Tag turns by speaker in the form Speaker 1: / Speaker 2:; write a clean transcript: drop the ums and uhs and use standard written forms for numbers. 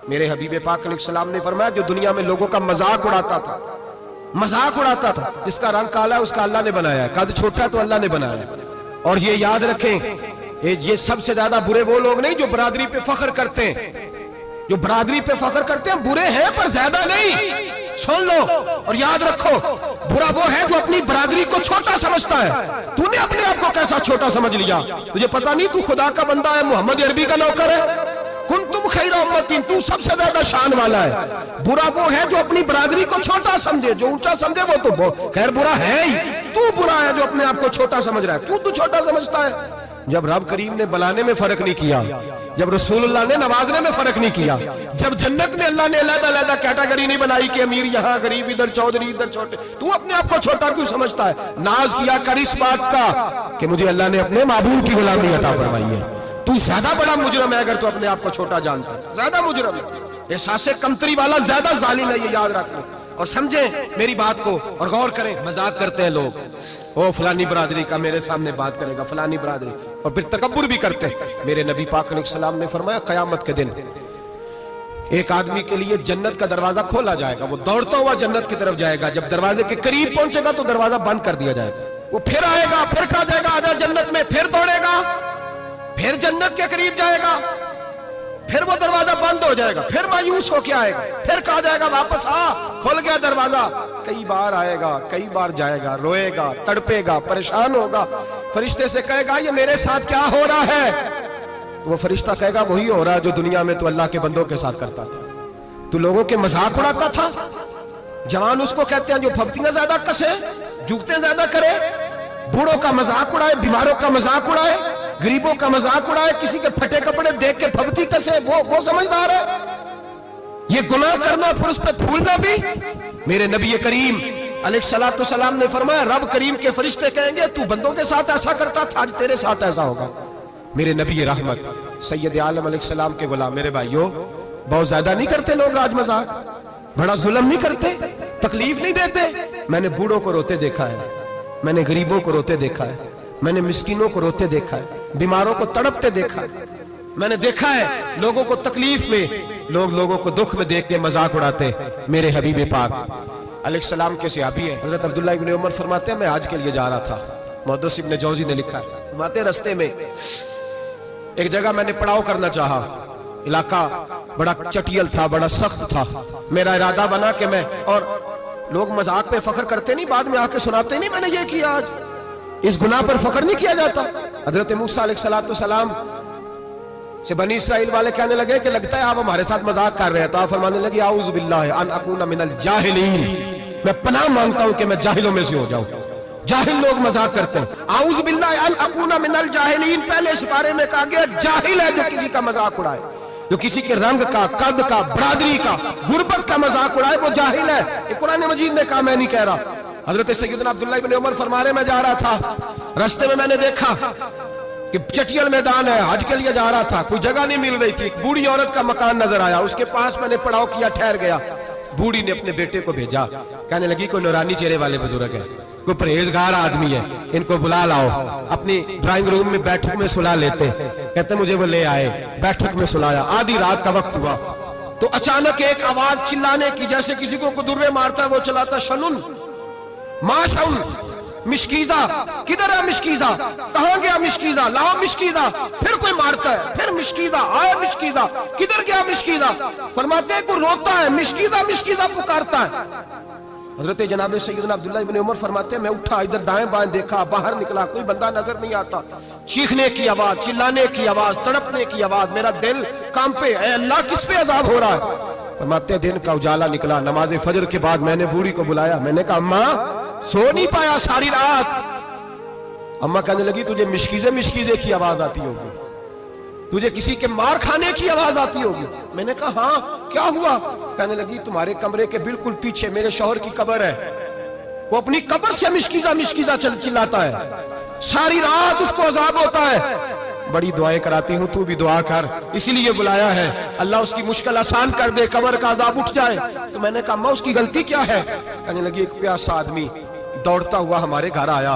Speaker 1: میرے حبیب پاک علیہ السلام نے فرمایا جو دنیا میں لوگوں کا مذاق اڑاتا تھا، جس کا رنگ کالا ہے اس کا اللہ نے بنایا ہے، قد چھوٹا ہے تو اللہ نے بنایا ہے۔ اور یہ یاد رکھیں، یہ سب سے زیادہ برے وہ لوگ نہیں جو برادری پہ فخر کرتے ہیں، جو برادری پہ فخر کرتے ہیں برے ہیں پر زیادہ نہیں۔ سن لو اور یاد رکھو، برا وہ ہے جو اپنی برادری کو چھوٹا سمجھتا ہے۔ تو نے اپنے آپ کو کیسا چھوٹا سمجھ لیا؟ تجھے پتا نہیں تو خدا کا بندہ ہے، محمد عربی کا نوکر ہے؟ کنتم خیر امتین، تو سب سے زیادہ شان والا ہے۔ برا وہ ہے جو اپنی برادری کو چھوٹا سمجھے، جو اونچا سمجھے وہ تو خیر برا ہے ہی۔ تو برا ہے جو اپنے آپ کو چھوٹا سمجھ رہا ہے، تو چھوٹا سمجھتا ہے۔ جب رب کریم نے بلانے میں فرق نہیں کیا، جب رسول اللہ نے نوازنے میں فرق نہیں کیا، جب جنت میں اللہ نے علیحدہ کیٹیگری نہیں بنائی کہ امیر یہاں، غریب ادھر، چودھری ادھر، چھوٹے، تو اپنے آپ کو چھوٹا کیوں سمجھتا ہے؟ ناز کیا کر اس بات کا کہ مجھے اللہ نے اپنے معبود کی غلامی عطا فرمائی ہے۔ تو زیادہ بڑا مجرم ہے اگر تو اپنے آپ کو چھوٹا جانتا ہے، زیادہ مجرم ہے، احساس کمتری والا زیادہ ظالم ہے، یہ یاد رکھیں اور سمجھیں میری بات کو اور غور کریں۔ مذاق کرتے ہیں لوگ، او فلانی برادری کا میرے سامنے بات کرے گا، فلانی برادری، اور پھر تکبر بھی کرتے ہیں۔ میرے نبی پاک علیہ السلام نے فرمایا قیامت کے دن ایک آدمی کے لیے جنت کا دروازہ کھولا جائے گا، وہ دوڑتا ہوا جنت کی طرف جائے گا، جب دروازے کے قریب پہنچے گا تو دروازہ بند کر دیا جائے گا، وہ پھر آئے گا، پھر کہا جائے گا آجا جنت میں، پھر دوڑے گا، پھر جنت کے قریب جائے گا، پھر وہ دروازہ بند ہو جائے گا، پھر مایوس ہو کے آئے گا، پھر کہا جائے گا واپس آ، کھل گیا دروازہ، کئی بار آئے گا، کئی بار جائے گا، روئے گا، تڑپے گا، پریشان ہوگا، فرشتے سے کہے گا یہ میرے ساتھ کیا ہو رہا ہے؟ تو وہ فرشتہ کہے گا وہی ہو رہا ہے جو دنیا میں تو اللہ کے بندوں کے ساتھ کرتا تھا، تو لوگوں کے مذاق اڑاتا تھا۔ جوان اس کو کہتے ہیں جو پھپتیاں زیادہ کسے، جھکتے زیادہ کرے، بوڑھوں کا مذاق اڑائے، بیماروں کا مذاق اڑائے، غریبوں کا مذاق اڑائے، کسی کے پھٹے کپڑے دیکھ کے پھپتی کسے، وہ سمجھدار ہے؟ یہ گناہ کرنا پھر اس پہ پھولنا بھی۔ میرے نبی کریم علیہ السلام نے فرمایا رب کریم کے فرشتے کہیں گے تو بندوں کے ساتھ ایسا کرتا تھا، آج تیرے ساتھ ایسا ہوگا۔ میرے نبی رحمت سید عالم علیہ السلام کے غلام، میرے بھائیوں بہت زیادہ نہیں کرتے لوگ آج مذاق؟ بڑا ظلم نہیں کرتے؟ تکلیف نہیں دیتے؟ میں نے بوڑھوں کو روتے دیکھا ہے، میں نے غریبوں کو روتے دیکھا ہے، میں نے مسکینوں کو روتے دیکھا ہے، بیماروں کو تڑپتے دیکھا ہے، میں نے دیکھا ہے لوگوں کو تکلیف میں، لوگوں کو دکھ میں دیکھ کے مذاق اڑاتے۔ میرے حبیب پاک علیہ السلام کے صحابی ہیں حضرت عبداللہ ابن عمر فرماتے ہیں میں حج کے لیے جا رہا تھا، محدث ابن جوزی نے لکھا ہے، فرماتے رستے میں ایک جگہ میں نے پڑاؤ کرنا چاہا، علاقہ بڑا چٹیل تھا، بڑا سخت تھا، میرا ارادہ بنا کہ میں، اور لوگ مذاق پہ فخر کرتے نہیں، بعد میں آ کے سناتے نہیں میں نے یہ کیا، آج اس گناہ پر فخر نہیں کیا جاتا۔ حضرت موسیٰ علیہ السلام سے بنی اسرائیل والے کہنے لگے کہ لگتا ہے آپ ہمارے ساتھ مذاق کر رہے ہیں، تو آپ فرمانے لگے اعوذ باللہ ان اکون من الجاہلین، میں پناہ مانگتا ہوں کہ میں جاہلوں میں سے ہو جاؤں۔ جاہل لوگ مذاق کرتے ہیں، اعوذ باللہ ان اکون من الجاہلین، پہلے اس بارے میں کہا گیا جاہل ہے جو کسی کا مذاق اڑائے، جو کسی کے رنگ کا، قد کا، برادری کا، غربت کا مذاق اڑائے وہ جاہل ہے۔ یہ قرآن مجید نے کہا، میں نہیں کہہ رہا۔ حضرت سیدنا عبداللہ ابن عمر فرما رہے میں جا رہا تھا، رستے میں نے دیکھا کہ چٹیل میدان ہے، حج کے لیے جا رہا تھا، کوئی جگہ نہیں مل رہی تھی، ایک بوڑھی عورت کا مکان نظر آیا، اس کے پاس میں نے پڑاؤ کیا، ٹھہر گیا۔ بوڑھی نے اپنے بیٹے کو بھیجا، کہنے لگی کوئی نورانی چہرے والے بزرگ ہے، کوئی پرہیزگار آدمی ہے، ان کو بلا لاؤ، اپنی ڈرائنگ روم میں بیٹھک میں سلا لیتے۔ کہتے مجھے وہ لے آئے، بیٹھک میں سلایا، آدھی رات کا وقت ہوا تو اچانک ایک آواز چلانے کی، جیسے کسی کو درے مارتا ہے وہ چلاتا، شنن ماشن مشکیزہ، کدھر ہے مشکیزہ، کہاں گیا مشکیزہ، لاؤ مشکیزہ، پھر کوئی مارتا ہے، پھر مشکیزہ، آیا مشکیزہ، کدھر گیا مشکیزہ، فرماتے ہیں کوئی روتا ہے، مشکیزہ مشکیزہ پکارتا ہے۔ حضرت جناب سیدنا عبداللہ ابن عمر فرماتے ہیں میں اٹھا، ادھر دائیں بائیں دیکھا، باہر نکلا، کوئی بندہ نظر نہیں آتا، چیخنے کی آواز، چلانے کی آواز، تڑپنے کی آواز، میرا دل کانپے، اے اللہ کس پہ عذاب ہو رہا ہے؟ فرماتے ہیں دن کا اجالا نکلا، نماز فجر کے بعد میں نے بوڑھی کو بلایا، میں نے کہا اماں سو نہیں پایا ساری رات؟ اماں کہنے لگی تجھے مشکیزے کی آواز آتی ہوگی، تجھے کسی کے مار کھانے کی آواز آتی ہوگی۔ میں نے کہا ہاں کیا ہوا؟ کہنے لگی تمہارے کمرے کے بالکل پیچھے میرے شوہر کی قبر ہے، وہ اپنی قبر سے مشکیزہ چلاتا ہے، ساری رات اس کو عذاب ہوتا ہے۔ بڑی دعائیں کراتی ہوں، تو بھی دعا کر، اسی لیے بلایا ہے، اللہ اس کی مشکل آسان کر دے، قبر کا عذاب اٹھ جائے۔ تو میں نے کہا اماں اس کی غلطی کیا ہے؟ کہنے لگی ایک پیاسا آدمی دوڑتا ہوا ہمارے گھر آیا،